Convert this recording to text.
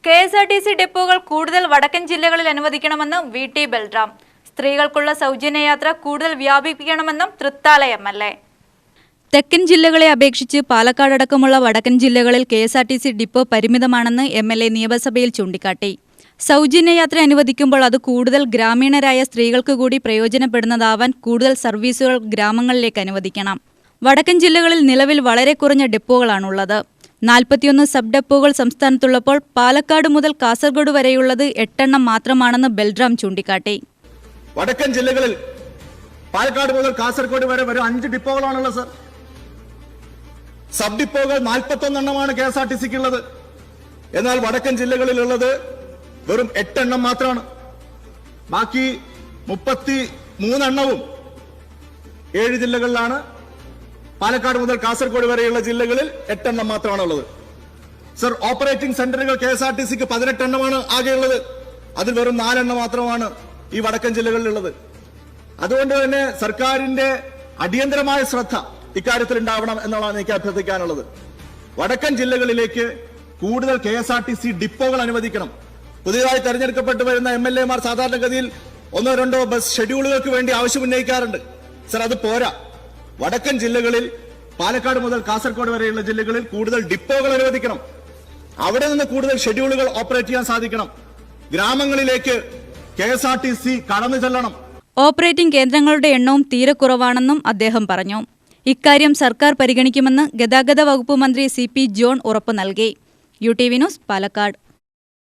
KSRTC ഡിപ്പോകൾ കൂടുതൽ വടക്കൻ ജില്ലകളിൽ അനുവദിക്കണമെന്ന് VT ബൽറാം. സ്ത്രീകൾക്കുള്ള സൗജന്യ യാത്ര കൂടുതൽ വ്യാപിപ്പിക്കണമെന്നും തൃത്താല MLA. തെക്കൻ ജില്ലകളെ അപേക്ഷിച്ച് പാലക്കാട് അടക്കമുള്ള വടക്കൻ ജില്ലകളിൽ കെഎസ്ആർടിസി ഡിപ്പോ പരിമിതമാണെന്ന് MLA നിയമസഭയിൽ ചൂണ്ടിക്കാട്ടി. സൗജന്യ യാത്ര അനുവദിക്കുമ്പോൾ അത് കൂടുതൽ ഗ്രാമീണരായ സ്ത്രീകൾക്ക് കൂടി പ്രയോജനപ്പെടുന്നതാവാൻ കൂടുതൽ സർവീസുകൾ ഗ്രാമങ്ങളിലേക്ക് അനുവദിക്കണം. വടക്കൻ ജില്ലകളിൽ നിലവിൽ വളരെ കുറഞ്ഞ ഡിപ്പോകളാണുള്ളത്. 41 സബ് ഡെപ്പോകൾ സംസ്ഥാനത്തുള്ളപ്പോൾ പാലക്കാട് മുതൽ കാസർഗോഡ് വരെയുള്ളത് 8 എണ്ണം മാത്രമാണെന്ന് ബൽറാം ചൂണ്ടിക്കാട്ടി. വടക്കൻ ജില്ലകളിൽ പാലക്കാട് മുതൽ കാസർഗോഡ് വരെ വെറും 5 ഡിപ്പോകളാണുള്ളത് സർ. സബ് ഡിപ്പോകൾ 41 എണ്ണമാണ് KSRTCക്ക് ഉള്ളത്. എന്നാൽ വടക്കൻ ജില്ലകളിലുള്ളത് വെറും 8 എണ്ണം മാത്രമാണ്. ബാക്കി 33 എണ്ണവും 7 ജില്ലകളിലാണ്. പാലക്കാട് മുതൽ കാസർഗോഡ് വരെയുള്ള ജില്ലകളിൽ 8 എണ്ണം മാത്രമാണ് ഉള്ളത്. സർ, ഓപ്പറേറ്റിംഗ് സെന്ററുകൾ KSRTCക്ക് 18 എണ്ണമാണ് ആകെയുള്ളത്. അതിൽ വെറും 4 എണ്ണം മാത്രമാണ് ഈ വടക്കൻ ജില്ലകളിലുള്ളത്. അതുകൊണ്ട് തന്നെ സർക്കാരിന്റെ അടിയന്തരമായ ശ്രദ്ധ ഇക്കാര്യത്തിൽ ഉണ്ടാവണം എന്നാണ് എനിക്ക് അഭ്യർത്ഥിക്കാനുള്ളത്. വടക്കൻ ജില്ലകളിലേക്ക് കൂടുതൽ KSRTC ഡിപ്പോകൾ അനുവദിക്കണം. പുതിയതായി തെരഞ്ഞെടുക്കപ്പെട്ടു വരുന്ന MLA മാർ സാധാരണഗതിയിൽ 1-2 ബസ് ഷെഡ്യൂളുകൾക്ക് വേണ്ടി ആവശ്യം ഉന്നയിക്കാറുണ്ട്. സർ, അത് പോരാ. വടക്കൻ ജില്ലകളിൽ പാലക്കാട് മുതൽ കാസർഗോഡ് വരെയുള്ള ജില്ലകളിൽ കൂടുതൽ ഡിപ്പോകൾ അനുവദിക്കണം. അവിടെ നിന്ന് കൂടുതൽ ഷെഡ്യൂളുകൾ ഓപ്പറേറ്റ് ചെയ്യാൻ സാധിക്കണം. ഗ്രാമങ്ങളിലേക്ക് KSRTC കടന്നു ചെല്ലണം. ഓപ്പറേറ്റിംഗ് കേന്ദ്രങ്ങളുടെ എണ്ണവും തീരെ കുറവാണെന്നും അദ്ദേഹം പറഞ്ഞു. ഇക്കാര്യം സർക്കാർ പരിഗണിക്കുമെന്ന് ഗതാഗത വകുപ്പ് മന്ത്രി CP ജോൺ ഉറപ്പു നൽകി. UTV news, Palakkad.